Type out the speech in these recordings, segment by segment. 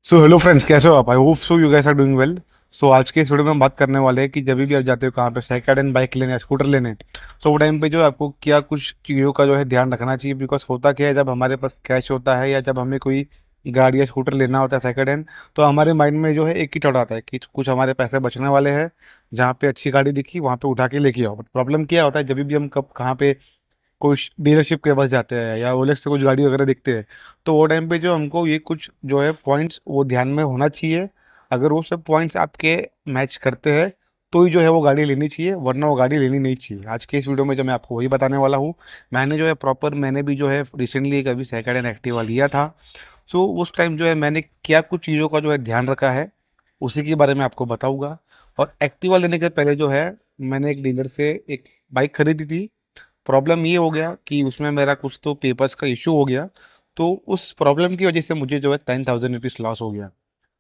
So hello friends, कैसे हो आप? I hope so you guys are doing well. So आज के इस वीडियो में हम बात करने वाले हैं कि जब भी आप जाते हो कहाँ पे सेकंड हैंड बाइक लेने या स्कूटर लेने, तो वो टाइम पे जो है आपको क्या कुछ चीज़ों का जो है ध्यान रखना चाहिए। बिकॉज होता क्या है, जब हमारे पास कैश होता है या जब हमें कोई गाड़ी या स्कूटर लेना होता है सेकंड हैंड, तो हमारे माइंड में जो है एक ही थॉट आता है कि कुछ हमारे पैसे बचने वाले हैं। जहाँ पे अच्छी गाड़ी दिखी वहाँ पे उठा के लेके आओ। बट प्रॉब्लम क्या होता है, जब भी हम कब कहाँ पे कोई डीलरशिप के पास जाते हैं या ओलेक्स से कुछ गाड़ी वगैरह देखते हैं, तो वो टाइम पे जो हमको ये कुछ जो है पॉइंट्स वो ध्यान में होना चाहिए। अगर वो सब पॉइंट्स आपके मैच करते हैं तो ही जो है वो गाड़ी लेनी चाहिए, वरना वो गाड़ी लेनी नहीं चाहिए। आज के इस वीडियो में जो मैं आपको वही बताने वाला हूँ। मैंने जो है प्रॉपर मैंने भी जो है रिसेंटली एक अभी सेकंड हैंड एक्टिवा लिया था। सो उस टाइम जो है मैंने क्या कुछ चीज़ों का जो है ध्यान रखा है, उसी के बारे में आपको बताऊंगा। और एक्टिवा लेने के पहले जो है मैंने एक डीलर से एक बाइक खरीदी थी। प्रॉब्लम ये हो गया कि उसमें मेरा कुछ तो पेपर्स का इशू हो गया। तो उस प्रॉब्लम की वजह से मुझे जो है 10,000 रुपीज़ लॉस हो गया।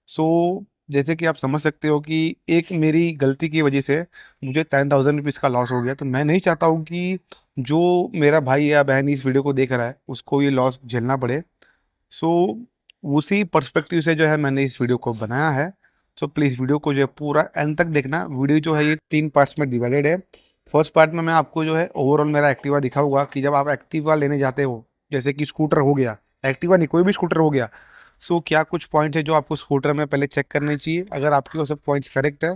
सो जैसे कि आप समझ सकते हो कि एक मेरी गलती की वजह से मुझे 10,000 रुपीज़ का लॉस हो गया। तो मैं नहीं चाहता हूँ कि जो मेरा भाई या बहन इस वीडियो को देख रहा है उसको ये लॉस झेलना पड़े। सो उसी पर्सपेक्टिव से जो है मैंने इस वीडियो को बनाया है। सो प्लीज़ वीडियो को जो है पूरा एंड तक देखना। वीडियो जो है ये 3 पार्ट्स में डिवाइडेड है। फर्स्ट पार्ट में मैं आपको जो है ओवरऑल मेरा एक्टिवा दिखाऊंगा कि जब आप एक्टिवा लेने जाते हो, जैसे कि स्कूटर हो गया, एक्टिवा नहीं कोई भी स्कूटर हो गया, सो क्या कुछ पॉइंट्स है जो आपको स्कूटर में पहले चेक करने चाहिए। अगर आपके वो सब पॉइंट्स करेक्ट है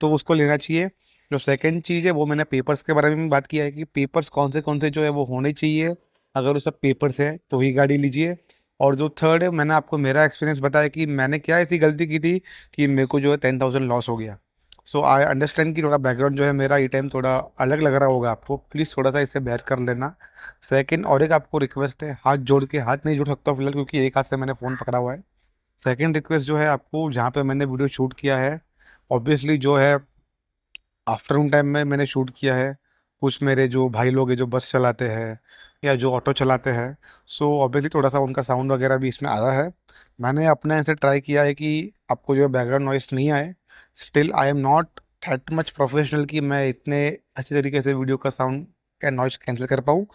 तो उसको लेना चाहिए। जो सेकंड चीज़ है वो मैंने पेपर्स के बारे में भी बात किया है कि पेपर्स कौन से जो है वो होने चाहिए। अगर वो सब पेपर्स है तो ही गाड़ी लीजिए। और जो थर्ड है, मैंने आपको मेरा एक्सपीरियंस बताया कि मैंने क्या ऐसी गलती की थी कि मेरे को जो है 10,000 लॉस हो गया। सो आई अंडरस्टैंड कि थोड़ा बैकग्राउंड जो है मेरा ये टाइम थोड़ा अलग लग रहा होगा आपको, प्लीज़ थोड़ा सा इससे बेयर कर लेना। सेकंड और एक आपको रिक्वेस्ट है, हाथ जोड़ के, हाथ नहीं जोड़ सकता फिलहाल क्योंकि एक हाथ से मैंने फ़ोन पकड़ा हुआ है। सेकंड रिक्वेस्ट जो है आपको, जहाँ पे मैंने वीडियो शूट किया है ऑब्वियसली जो है आफ्टरनून टाइम में मैंने शूट किया है। कुछ मेरे जो भाई लोग हैं जो बस चलाते हैं या जो ऑटो चलाते हैं, सो ऑब्वियसली थोड़ा सा उनका साउंड वगैरह भी इसमें आया है। मैंने अपने ऐसे ट्राई किया है कि आपको जो है बैकग्राउंड नॉइस नहीं आए। Still I am not that much professional कि मैं इतने अच्छे तरीके से वीडियो का साउंड या नॉइस कैंसिल कर पाऊँ।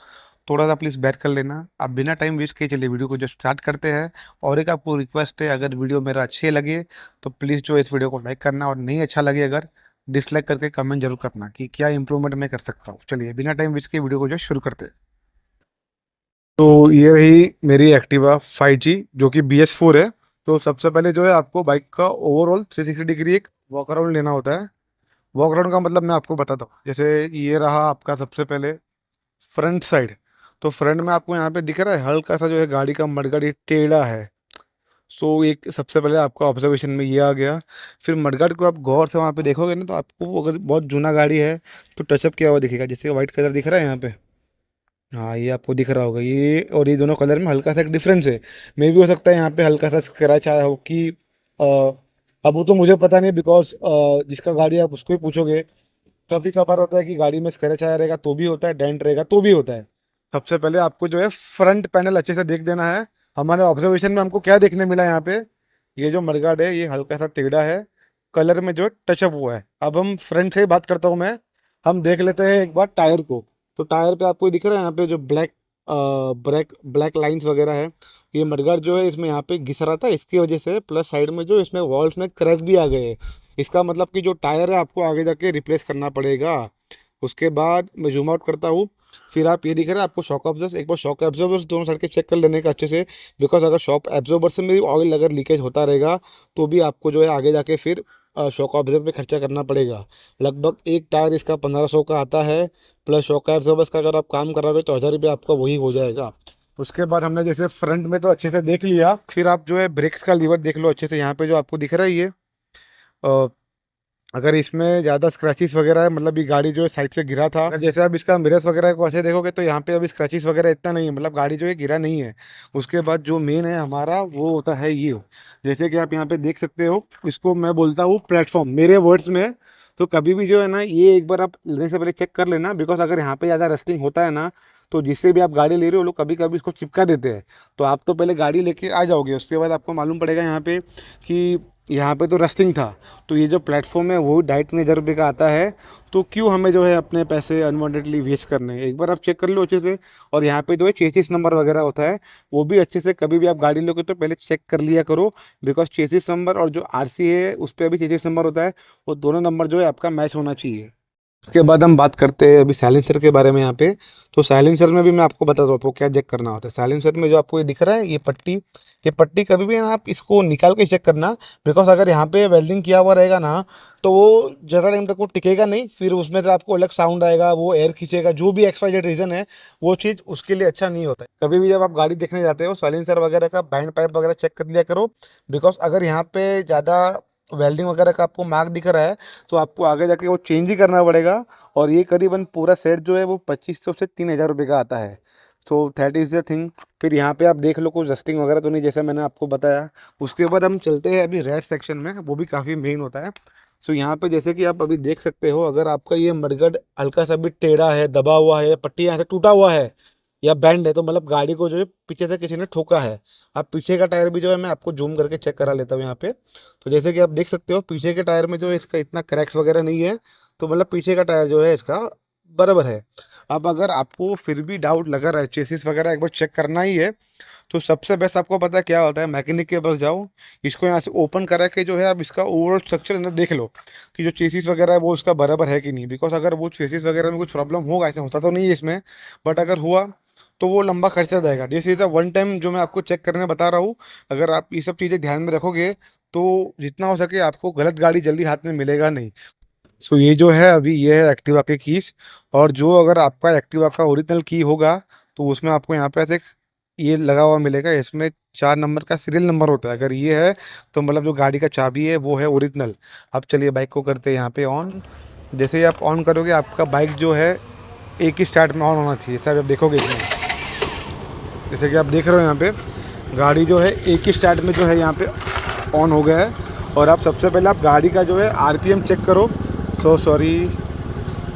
थोड़ा सा प्लीज़ बैक कर लेना। आप बिना टाइम वेस्ट किए चलिए वीडियो को जो स्टार्ट करते हैं। और एक आपको रिक्वेस्ट है, अगर वीडियो मेरा अच्छे लगे तो प्लीज़ जो इस वीडियो को लाइक करना, और नहीं अच्छा लगे अगर डिसलाइक करके कमेंट जरूर करना कि क्या इंप्रूवमेंट मैं कर सकता हूँ। चलिए बिना टाइम वेस्ट के वीडियो को जो है शुरू करते हैं। तो ये रही मेरी एक्टिवा 5G जो कि BS4 है। तो सबसे पहले जो है आपको बाइक का ओवरऑल 360 डिग्री एक वॉक अराउंड लेना होता है। वॉक अराउंड का मतलब मैं आपको बताता हूँ। जैसे ये रहा आपका सबसे पहले फ्रंट साइड। तो फ्रंट में आपको यहाँ पे दिख रहा है हल्का सा जो है गाड़ी का मडगार्ड ये टेढ़ा है। सो एक सबसे पहले आपका ऑब्जर्वेशन में ये आ गया। फिर मडगार्ड को आप गौर से वहाँ पे देखोगे ना, तो आपको अगर बहुत जूना गाड़ी है तो टचअप किया हुआ दिखेगा। जैसे व्हाइट कलर दिख रहा है यहाँ पे, हाँ ये आपको दिख रहा होगा। ये और ये दोनों कलर में हल्का सा एक डिफरेंस है। मे भी हो सकता है यहाँ पे हल्का सा स्क्रैच आया हो कि अब वो तो मुझे पता नहीं, बिकॉज जिसका गाड़ी है आप उसको ही पूछोगे। कभी कभार होता है कि गाड़ी में स्क्रैच आया रहेगा तो भी होता है, डेंट रहेगा तो भी होता है। सबसे पहले आपको जो है फ्रंट पैनल अच्छे से देख देना है। हमारे ऑब्जर्वेशन में हमको क्या देखने मिला यहाँ पे, ये जो मडगार्ड है ये हल्का सा टेढ़ा है, कलर में जो टचअप हुआ है। अब हम फ्रंट से ही बात करता हूँ मैं। हम देख लेते हैं एक बार टायर को। तो टायर पे आपको दिख रहा है यहाँ पे जो ब्लैक ब्लैक ब्लैक लाइंस वगैरह है। ये मडगार्ड जो है इसमें यहाँ पे घिस रहा था, इसकी वजह से प्लस साइड में जो इसमें वॉल्स में क्रैक भी आ गए हैं। इसका मतलब कि जो टायर है आपको आगे जाके रिप्लेस करना पड़ेगा। उसके बाद मैं जूम आउट करता हूँ। फिर आप ये दिख रहा है आपको शॉक ऑब्जर्वर्स, एक बार शॉक ऑब्जर्वर्स दोनों साइड के चेक कर लेने का अच्छे से। बिकॉज अगर शॉक एब्जॉर्बर से मेरी ऑयल अगर लीकेज होता रहेगा तो भी आपको जो है आगे जाके फिर शॉक ऑब्जर्वर पे खर्चा करना पड़ेगा। लगभग एक टायर इसका 1500 का आता है, प्लस शॉक एब्जॉर्बर्स का अगर आप काम कराओगे तो 1000 रुपये आपका वही हो जाएगा। उसके बाद हमने जैसे फ्रंट में तो अच्छे से देख लिया, फिर आप जो है ब्रेक्स का लीवर देख लो अच्छे से। यहाँ पे जो आपको दिख रहा है ये अगर इसमें ज़्यादा स्क्रैचेस वगैरह है, मतलब ये गाड़ी जो है साइड से गिरा था। अगर जैसे आप इसका मिरर्स वगैरह को अच्छे देखोगे तो यहाँ पे अभी स्क्रैचेस वगैरह इतना नहीं है, मतलब गाड़ी जो है गिरा नहीं है। उसके बाद जो मेन है हमारा वो होता है ये, जैसे कि आप यहाँ पे देख सकते हो, इसको मैं बोलता हूँ प्लेटफॉर्म मेरे वर्ड्स में। तो कभी भी जो है ना ये एक बार आप लेने से पहले चेक कर लेना, बिकॉज अगर यहाँ पे ज़्यादा रस्टिंग होता है ना, तो जिससे भी आप गाड़ी ले रहे हो लोग कभी कभी इसको चिपका देते हैं। तो आप तो पहले गाड़ी लेके आ जाओगे, उसके बाद आपको मालूम पड़ेगा यहाँ पे कि यहाँ पे तो रस्टिंग था, तो ये जो प्लेटफॉर्म है वो 2,500 का आता है। तो क्यों हमें जो है अपने पैसे अनवांटेडली वेस्ट करने हैं, एक बार आप चेक कर लो अच्छे से। और यहाँ पे जो है चेसिस नंबर वगैरह होता है, वो भी अच्छे से कभी भी आप गाड़ी लोगे तो पहले चेक कर लिया करो। बिकॉज चेसिस नंबर और जो आरसी है उस पर भी चेसिस नंबर होता है, वो दोनों नंबर जो है आपका मैच होना चाहिए। उसके बाद हम बात करते हैं अभी साइलेंसर के बारे में यहाँ पे। तो साइलेंसर में भी मैं आपको बताता हूँ आपको क्या चेक करना होता है। साइलेंसर में जो आपको ये दिख रहा है ये पट्टी कभी भी ना आप इसको निकाल के चेक करना। बिकॉज अगर यहाँ पे वेल्डिंग किया हुआ रहेगा ना, तो वो ज़्यादा टाइम तक वो टिकेगा नहीं, फिर उसमें से आपको अलग साउंड आएगा, वो एयर खींचेगा, जो भी XYZ रीज़न है, वो चीज़ उसके लिए अच्छा नहीं होता है। कभी भी जब आप गाड़ी देखने जाते हो साइलेंसर वगैरह का बैंड पाइप वगैरह चेक कर लिया करो। बिकॉज अगर यहाँ पे ज़्यादा वेल्डिंग वगैरह का आपको मार्क दिख रहा है, तो आपको आगे जाके वो चेंज ही करना पड़ेगा। और ये करीबन पूरा सेट जो है वो 2500 से 3,000 रुपये का आता है। तो दैट इज़ द थिंग। फिर यहाँ पे आप देख लो कुछ रस्टिंग वगैरह तो नहीं, जैसे मैंने आपको बताया। उसके बाद हम चलते हैं अभी रेड सेक्शन में, वो भी काफ़ी मेन होता है। सो यहाँ पे जैसे कि आप अभी देख सकते हो, अगर आपका ये मडगड हल्का सा भी टेढ़ा है, दबा हुआ है, पट्टी यहाँ से टूटा हुआ है या बैंड है, तो मतलब गाड़ी को जो है पीछे से किसी ने ठोका है। आप पीछे का टायर भी जो है मैं आपको जूम करके चेक करा लेता हूँ यहाँ पे। तो जैसे कि आप देख सकते हो पीछे के टायर में जो है इसका इतना क्रैक्स वगैरह नहीं है। तो मतलब पीछे का टायर जो है इसका बराबर है। अब अगर आपको फिर भी डाउट लगा रहा है, चेसिस वगैरह एक बार चेक करना ही है, तो सबसे बेस्ट आपको पता है क्या होता है, मैकेनिक के पास जाओ, इसको यहाँ से ओपन करा के जो है आप इसका ओवरऑल स्ट्रक्चर अंदर देख लो कि जो चेसिस वगैरह है वो उसका बराबर है कि नहीं। बिकॉज अगर वो चेसिस वगैरह में कुछ प्रॉब्लम होगा, ऐसा होता तो नहीं है इसमें, बट अगर हुआ तो वो लंबा खर्चा जाएगा। This is a one time जो मैं आपको चेक करने बता रहा हूँ। अगर आप ये सब चीज़ें ध्यान में रखोगे तो जितना हो सके आपको गलत गाड़ी जल्दी हाथ में मिलेगा नहीं। सो ये जो है अभी ये है एक्टिवा के कीज। और जो अगर आपका एक्टिवा का ओरिजिनल की होगा, तो उसमें आपको यहाँ पे ऐसे एक ये लगा हुआ मिलेगा, इसमें 4 नंबर का सीरियल नंबर होता है। अगर ये है तो मतलब जो गाड़ी का चाबी है वो है ओरिजिनल। अब चलिए बाइक को करते हैं यहाँ पे ऑन। जैसे ही आप ऑन करोगे आपका बाइक जो है एक ही स्टार्ट में ऑन होना चाहिए, सब आप देखोगे इसमें। जैसे कि आप देख रहे हो यहाँ पे गाड़ी जो है एक ही स्टार्ट में जो है यहाँ पे ऑन हो गया है। और आप सबसे पहले आप गाड़ी का जो है आरपीएम चेक करो। सॉरी,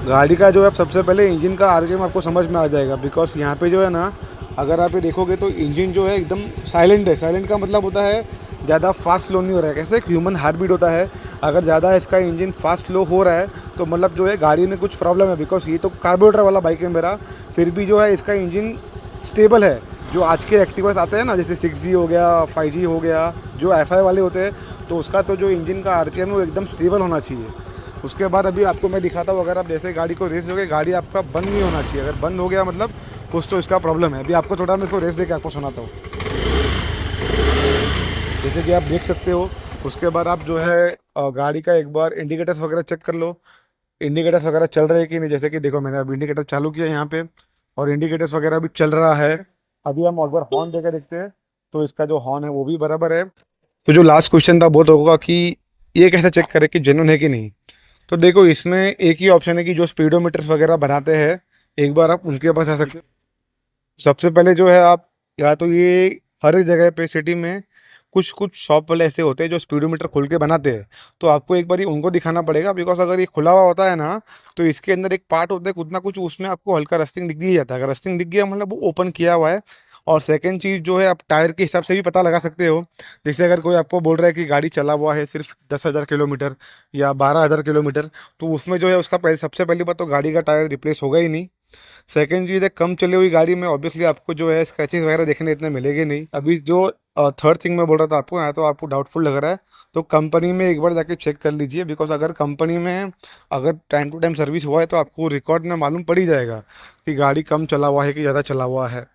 गाड़ी का जो है आप सबसे पहले इंजन का आरपीएम आपको समझ में आ जाएगा। बिकॉज यहाँ पे जो है ना, अगर आप ये देखोगे तो इंजन जो है एकदम साइलेंट है। साइलेंट का मतलब होता है ज़्यादा फास्ट स्लो नहीं हो रहा है। कैसे एक ह्यूमन हार्ट बीट होता है, अगर ज़्यादा इसका इंजन फास्ट स्लो हो रहा है तो मतलब जो है गाड़ी में कुछ प्रॉब्लम है। बिकॉज ये तो कार्बोरेटर वाला बाइक है मेरा, फिर भी जो है इसका इंजन स्टेबल है। जो आज के एक्टिवास आते हैं ना, जैसे 6G हो गया, 5G हो गया, जो FI वाले होते हैं, तो उसका तो जो इंजन का आरपीएम है वो एकदम स्टेबल होना चाहिए। उसके बाद अभी आपको मैं दिखाता हूँ, अगर आप जैसे गाड़ी को रेस दोगे, गाड़ी आपका बंद नहीं होना चाहिए। अगर बंद हो गया मतलब कुछ तो इसका प्रॉब्लम है। अभी आपको थोड़ा मैं इसको रेस दे के आपको सुनाता हूँ। जैसे कि आप देख सकते हो, उसके बाद आप जो है गाड़ी का एक बार इंडिकेटर्स वगैरह चेक कर लो, इंडिकेटर्स वगैरह चल रहे हैं कि नहीं। जैसे कि देखो मैंने अभी इंडिकेटर चालू किया यहाँ पे और इंडिकेटर्स वगैरह भी चल रहा है। अभी हम एक बार हॉर्न देकर देखते हैं, तो इसका जो हॉर्न है वो भी बराबर है। तो जो लास्ट क्वेश्चन था वो तो होगा कि ये कैसे चेक करें कि जेन्युइन है कि नहीं। तो देखो इसमें एक ही ऑप्शन है कि जो स्पीडोमीटर्स वगैरह बनाते हैं, एक बार आप उनके पास आ सकते हो। सबसे पहले जो है आप, या तो ये हर एक जगह पे सिटी में कुछ कुछ शॉप वाले ऐसे होते हैं जो स्पीडोमीटर खोल के बनाते हैं, तो आपको एक बार ये उनको दिखाना पड़ेगा। बिकॉज अगर ये खुला हुआ होता है ना, तो इसके अंदर एक पार्ट होता है कुछ ना कुछ, उसमें आपको हल्का रस्टिंग दिख ही जाता है। अगर रस्टिंग दिख गया मतलब वो ओपन किया हुआ है। और सेकंड चीज़ जो है, आप टायर के हिसाब से भी पता लगा सकते हो। जैसे अगर कोई आपको बोल रहा है कि गाड़ी चला हुआ है सिर्फ 10,000 किलोमीटर या 12,000 किलोमीटर, तो उसमें जो है उसका पहले सबसे पहली बात तो गाड़ी का टायर रिप्लेस होगा ही नहीं। सेकंड चीज़ है, कम चली हुई गाड़ी में ऑब्वियसली आपको जो है स्क्रैचेस वगैरह देखने इतने मिलेंगे नहीं। अभी जो थर्ड थिंग मैं बोल रहा था आपको, यहाँ तो आपको डाउटफुल लग रहा है, तो कंपनी में एक बार जाके चेक कर लीजिए। बिकॉज अगर कंपनी में अगर टाइम टू टाइम सर्विस हुआ है तो आपको रिकॉर्ड में मालूम पड़ ही जाएगा कि गाड़ी कम चला हुआ है कि ज़्यादा चला हुआ है।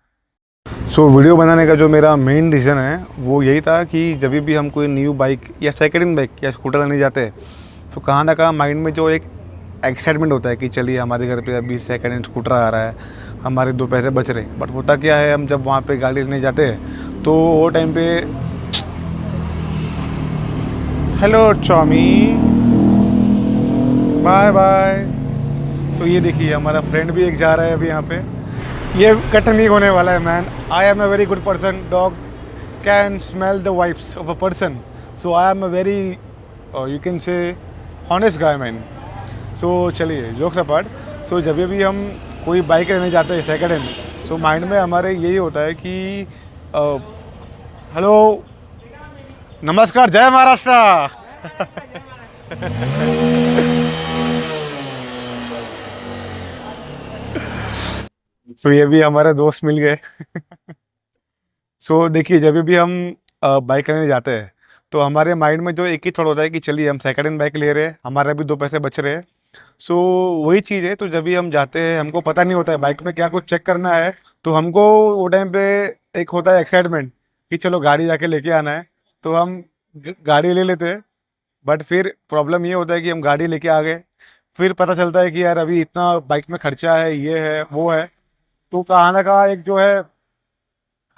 सो वीडियो बनाने का जो मेरा मेन रीज़न है वो यही था कि जब भी हम कोई न्यू बाइक या सेकेंड हैंड बाइक या स्कूटर लेने जाते हैं, तो कहाँ ना कहाँ माइंड में जो एक एक्साइटमेंट होता है कि चलिए हमारे घर पे अभी सेकंड हैंड स्कूटर आ रहा है, हमारे 2 पैसे बच रहे। बट होता क्या है, हम जब वहाँ पे गाड़ी लेने जाते हैं तो वो टाइम पे, हेलो चौमी, बाय बाय। सो ये देखिए हमारा फ्रेंड भी एक जा रहा है अभी यहाँ पे। ये कट नहीं होने वाला है man. I am a very good person, dog can smell the vibes of a person, so I am a very you can say honest guy man. So चलिए जोक्स अपार्ट। सो जब भी हम कोई बाइक लेने जाते हैं सेकंड हैंड, सो माइंड में हमारे यही होता है कि हेलो नमस्कार, जय महाराष्ट्र। सो ये भी हमारे दोस्त मिल गए। सो देखिए, जब भी हम बाइक लेने जाते हैं तो हमारे माइंड में जो एक ही थॉट होता है कि चलिए हम सेकंड हैंड बाइक ले रहे हैं, हमारे भी दो पैसे बच रहे हैं। सो वही चीज़ है, तो जब भी हम जाते हैं हमको पता नहीं होता है बाइक में क्या कुछ चेक करना है। तो हमको वो टाइम पे एक होता है एक्साइटमेंट कि चलो गाड़ी जाके लेके आना है, तो हम गाड़ी ले लेते हैं। बट फिर प्रॉब्लम ये होता है कि हम गाड़ी लेके आ गए, फिर पता चलता है कि यार अभी इतना बाइक में खर्चा है, ये है वो है। तो कहाँ ना कहाँ एक जो है,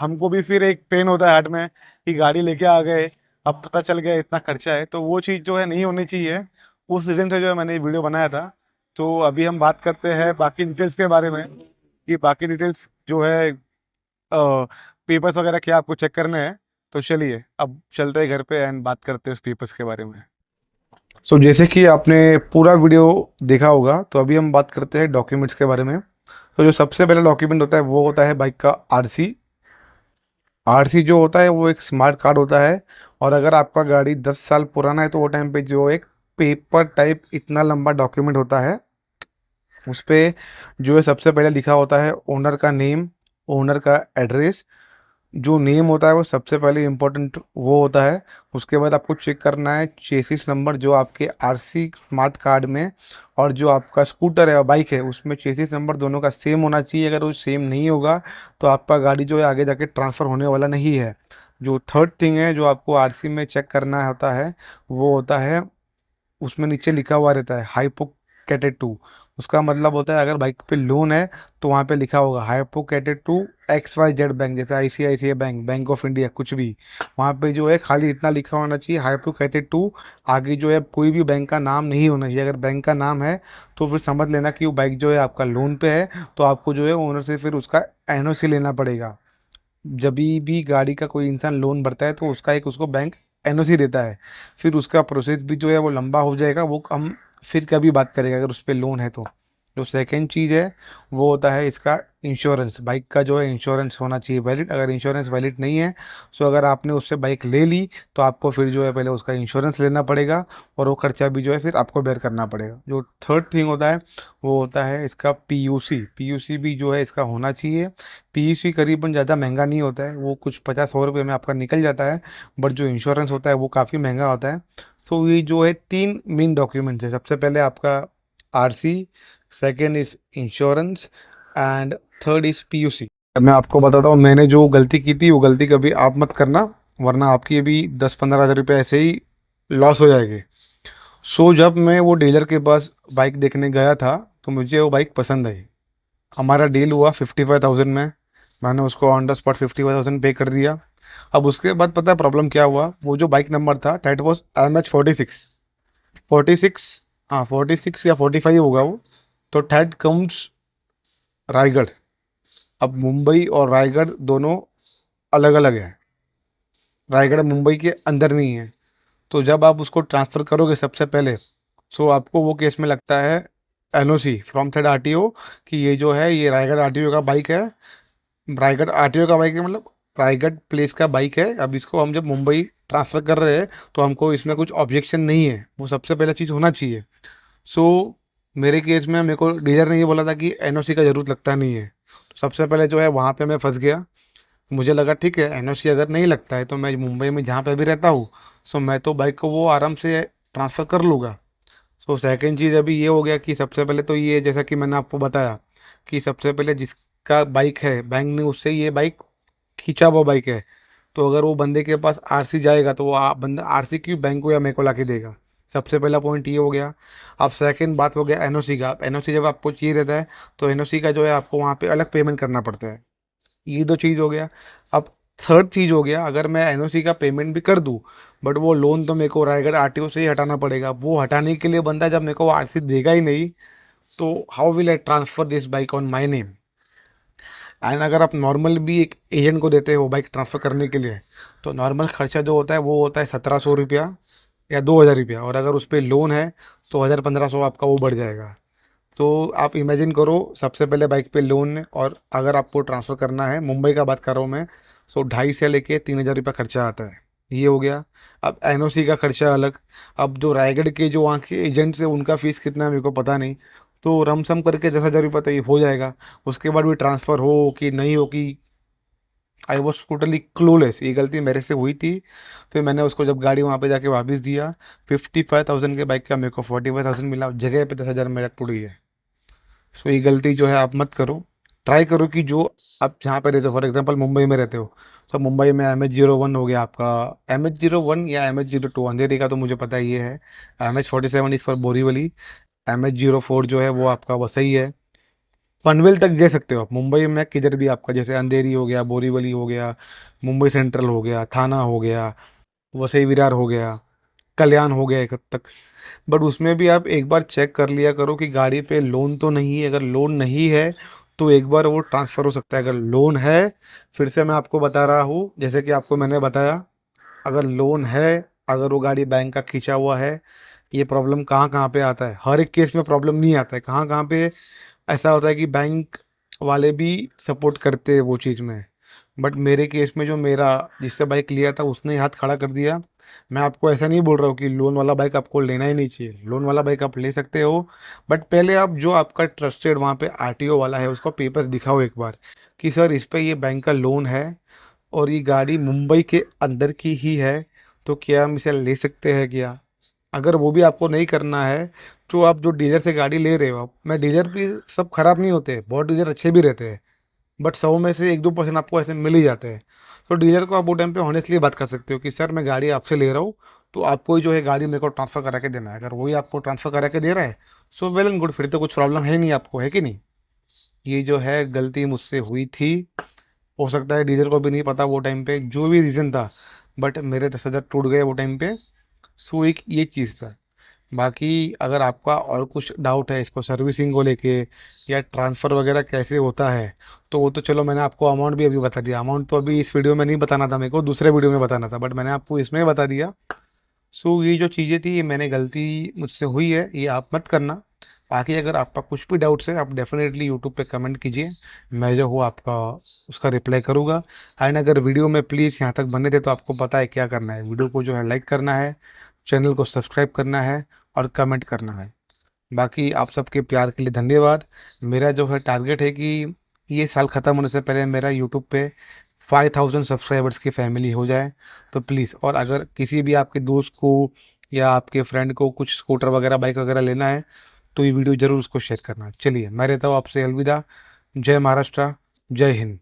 हमको भी फिर एक पेन होता है हार्ट में कि गाड़ी लेके आ गए, अब पता चल गया इतना खर्चा है। तो वो चीज़ जो है नहीं होनी चाहिए। उस रीज़न से जो है मैंने ये वीडियो बनाया था। तो अभी हम बात करते हैं बाकी डिटेल्स के बारे में, कि बाकी डिटेल्स जो है पेपर्स वगैरह क्या आपको चेक करने हैं। तो चलिए अब चलते हैं घर पे एंड बात करते हैं उस पेपर्स के बारे में। सो जैसे कि आपने पूरा वीडियो देखा होगा, तो अभी हम बात करते हैं डॉक्यूमेंट्स के बारे में। तो जो सबसे पहला डॉक्यूमेंट होता है वो होता है बाइक का आरसी। आरसी जो होता है वो एक स्मार्ट कार्ड होता है। और अगर आपका गाड़ी 10 साल पुराना है तो वो टाइम पे जो एक पेपर टाइप इतना लंबा डॉक्यूमेंट होता है, उस पे जो है सबसे पहले लिखा होता है ओनर का नेम, ओनर का एड्रेस। जो नेम होता है वो सबसे पहले इम्पोर्टेंट वो होता है। उसके बाद आपको चेक करना है चेसिस नंबर जो आपके आरसी स्मार्ट कार्ड में, और जो आपका स्कूटर है और बाइक है उसमें चेसिस नंबर दोनों का सेम होना चाहिए। अगर वो सेम नहीं होगा तो आपका गाड़ी जो है आगे जाके ट्रांसफ़र होने वाला नहीं है। जो थर्ड थिंग है जो आपको आरसी में चेक करना होता है वो होता है, उसमें नीचे लिखा हुआ रहता है हाइपोकेटेड टू। उसका मतलब होता है अगर बाइक पे लोन है तो वहाँ पे लिखा होगा हाइपोकेटेड टू XYZ बैंक, जैसे ICICI bank, bank of India, कुछ भी। वहाँ पे जो है खाली इतना लिखा होना चाहिए हाइपोकेटेड टू। आगे जो है कोई भी बैंक का नाम नहीं होना चाहिए। अगर बैंक का नाम है तो फिर समझ लेना कि वो बाइक जो है आपका लोन पे है, तो आपको जो है ओनर से फिर उसका NOC लेना पड़ेगा। जब भी गाड़ी का कोई इंसान लोन भरता है तो उसका एक उसको बैंक NOC देता है। फिर उसका प्रोसेस भी जो है वो लंबा हो जाएगा, वो हम फिर कभी बात करेंगे अगर उस पर लोन है तो। जो सेकंड चीज़ है वो होता है इसका इंश्योरेंस। बाइक का जो है इंश्योरेंस होना चाहिए वैलिड। अगर इंश्योरेंस वैलिड नहीं है, सो अगर आपने उससे बाइक ले ली तो आपको फिर जो है पहले उसका इंश्योरेंस लेना पड़ेगा, और वो खर्चा भी जो है फिर आपको बेयर करना पड़ेगा। जो थर्ड थिंग होता है वो होता है इसका PUC। PUC भी जो है इसका होना चाहिए। PUC करीबन ज़्यादा महंगा नहीं होता है, वो कुछ 50-100 रुपये में आपका निकल जाता है। बट जो इंश्योरेंस होता है वो काफ़ी महंगा होता है। सो ये जो है तीन मेन डॉक्यूमेंट्स है। सबसे पहले आपका RC, second is insurance, and third is PUC। मैं आपको बताता हूँ मैंने जो गलती की थी वो गलती कभी आप मत करना, वरना आपकी अभी 10-15 हज़ार रुपये ऐसे ही लॉस हो जाएंगे। सो जब मैं वो डीलर के पास बाइक देखने गया था तो मुझे वो बाइक पसंद आई। हमारा डील हुआ 55,000 में। मैंने उसको ऑन द स्पॉट 55,000 पे कर दिया। अब उसके बाद पता है प्रॉब्लम क्या हुआ, वो जो बाइक नंबर था दैट वाज MH46। 46, हाँ 46 या 45 होगा वो। तो दैट कम्स रायगढ़। अब मुंबई और रायगढ़ दोनों अलग अलग है, रायगढ़ मुंबई के अंदर नहीं है। तो जब आप उसको ट्रांसफ़र करोगे सबसे पहले, सो आपको वो केस में लगता है NOC फ्रॉम साइड RTO, कि ये जो है ये रायगढ़ RTO का बाइक है। रायगढ़ RTO का बाइक है, मतलब रायगढ़ प्लेस का बाइक है। अब इसको हम जब मुंबई ट्रांसफ़र कर रहे हैं तो हमको इसमें कुछ ऑब्जेक्शन नहीं है, वो सबसे पहला चीज़ होना चाहिए। सो मेरे केस में मेरे को डीलर ने ये बोला था कि NOC का ज़रूरत लगता नहीं है। तो सबसे पहले जो है वहाँ पे मैं फंस गया। मुझे लगा ठीक है NOC अगर नहीं लगता है तो मैं मुंबई में जहाँ पे भी रहता हूँ, सो मैं तो बाइक को वो आराम से ट्रांसफ़र कर लूँगा। सो सेकंड चीज़ अभी ये हो गया कि सबसे पहले तो ये जैसा कि मैंने आपको बताया कि सबसे पहले जिसका बाइक है बैंक ने उससे ये बाइक खींचा हुआ बाइक है। तो अगर वो बंदे के पास आरसी जाएगा तो वो बंदा आरसी क्यों बैंक को या मेरे को ला के देगा। सबसे पहला पॉइंट ये हो गया। अब सेकंड बात हो गया NOC का। NOC जब आपको चाहिए रहता है तो NOC का जो है आपको वहाँ पे अलग पेमेंट करना पड़ता है। ये दो चीज़ हो गया। अब थर्ड चीज़ हो गया, अगर मैं NOC का पेमेंट भी कर दूँ बट वो लोन तो मेरे को रायगढ़ RTO से ही हटाना पड़ेगा। वो हटाने के लिए बंदा जब मेरे को आरसी देगा ही नहीं, तो how will I transfer this bike on my name. And अगर आप नॉर्मल भी एक एजेंट को देते हो बाइक ट्रांसफ़र करने के लिए, तो नॉर्मल खर्चा जो होता है वो होता है 1,700 रुपया या 2,000 रुपया। और अगर उस पर लोन है तो 1,000-1,500 आपका वो बढ़ जाएगा। तो आप इमेजिन करो, सबसे पहले बाइक पे लोन है, और अगर आपको ट्रांसफ़र करना है, मुंबई का बात कर रहा हूँ मैं, सो 2,500 से लेके 3,000 रुपया खर्चा आता है। ये हो गया। अब एनओसी का खर्चा अलग। अब जो रायगढ़ के जो वहाँ के एजेंट्स है उनका फीस कितना है मेरे को पता नहीं। तो रमसम करके 10,000 रुपये तो ये हो जाएगा। उसके बाद भी ट्रांसफ़र हो कि नहीं हो कि आई वॉज टोटली क्लूलेस, ये गलती मेरे से हुई थी। फिर मैंने उसको जब गाड़ी वहाँ पे जाके वापस दिया, 55,000 के बाइक का मेरे को 45,000 मिला, जगह पे 10,000 मेरा टूट गया। सो ये गलती जो है आप मत करो। ट्राई करो कि जो आप जहाँ पे रहते हो, फॉर एग्जांपल मुंबई में रहते हो, तो मुंबई में MH-01 हो गया आपका। MH-01 या MH-02 अंधेरी का तो मुझे पता ही है। MH-47 इस पर बोरीवली। MH-04 जो है वो आपका वसई है। पनवेल तक जा सकते हो आप मुंबई में, किधर भी आपका जैसे अंधेरी हो गया, बोरीवली हो गया, मुंबई सेंट्रल हो गया, थाना हो गया, वसई विरार हो गया, कल्याण हो गया एक हद तक। बट उसमें भी आप एक बार चेक कर लिया करो कि गाड़ी पे लोन तो नहीं है। अगर लोन नहीं है तो एक बार वो ट्रांसफ़र हो सकता है। अगर लोन है, फिर से मैं आपको बता रहा हूँ जैसे कि आपको मैंने बताया, अगर लोन है, अगर वो गाड़ी बैंक का खींचा हुआ है, ये प्रॉब्लम कहाँ कहाँ पे आता है। हर एक केस में प्रॉब्लम नहीं आता है, कहाँ कहाँ पे ऐसा होता है कि बैंक वाले भी सपोर्ट करते हैं वो चीज़ में। बट मेरे केस में जो मेरा जिससे बाइक लिया था उसने ही हाथ खड़ा कर दिया। मैं आपको ऐसा नहीं बोल रहा हूँ कि लोन वाला बाइक आपको लेना ही नहीं चाहिए, लोन वाला बाइक आप ले सकते हो। बट पहले आप जो आपका ट्रस्टेड वहाँ पे आरटीओ वाला है उसको पेपर्स दिखाओ एक बार कि सर इस पे ये बैंक का लोन है और ये गाड़ी मुंबई के अंदर की ही है, तो क्या हम इसे ले सकते हैं क्या। अगर वो भी आपको नहीं करना है तो आप जो डीलर से गाड़ी ले रहे हो, आप मैं डीलर भी सब खराब नहीं होते, बहुत डीलर अच्छे भी रहते हैं। बट 100 में से 1-2% आपको ऐसे मिल ही जाते हैं। तो डीलर को आप वो टाइम पे ऑनेस्टली बात कर सकते हो कि सर मैं गाड़ी आपसे ले रहा हूँ, तो आपको ही जो है गाड़ी मेरे को ट्रांसफ़र करा के देना है। अगर वही आपको ट्रांसफ़र करा के दे रहा है सो वेल एंड गुड, फिर तो कुछ प्रॉब्लम है नहीं आपको, है कि नहीं। ये जो है गलती मुझसे हुई थी। हो सकता है डीलर को भी नहीं पता वो टाइम पे, जो भी रीज़न था, बट मेरे 10,000 टूट गए वो टाइम पे। सो एक ये चीज़ था। बाकी अगर आपका और कुछ डाउट है इसको सर्विसिंग को लेके या ट्रांसफ़र वगैरह कैसे होता है, तो वो तो चलो मैंने आपको अमाउंट भी अभी बता दिया। अमाउंट तो अभी इस वीडियो में नहीं बताना था, मेरे को दूसरे वीडियो में बताना था, बट मैंने आपको इसमें बता दिया। सो ये जो चीज़ें थी ये मैंने गलती मुझसे हुई है, ये आप मत करना। बाकी अगर आपका कुछ भी डाउट्स है आप डेफिनेटली यूट्यूब पे कमेंट कीजिए, मैं जो हूँ आपका उसका रिप्लाई करूँगा। एंड अगर वीडियो में प्लीज़ यहाँ तक बने थे तो आपको पता है क्या करना है, वीडियो को जो है लाइक करना है, चैनल को सब्सक्राइब करना है और कमेंट करना है। बाकी आप सबके प्यार के लिए धन्यवाद। मेरा जो है टारगेट है कि ये साल ख़त्म होने से पहले मेरा यूट्यूब पे 5,000 सब्सक्राइबर्स की फैमिली हो जाए। तो प्लीज़, और अगर किसी भी आपके दोस्त को या आपके फ्रेंड को कुछ स्कूटर वगैरह बाइक वगैरह लेना है तो ये वीडियो ज़रूर उसको शेयर करना। चलिए मैं रहता हूँ आपसे अलविदा। जय महाराष्ट्र, जय हिंद।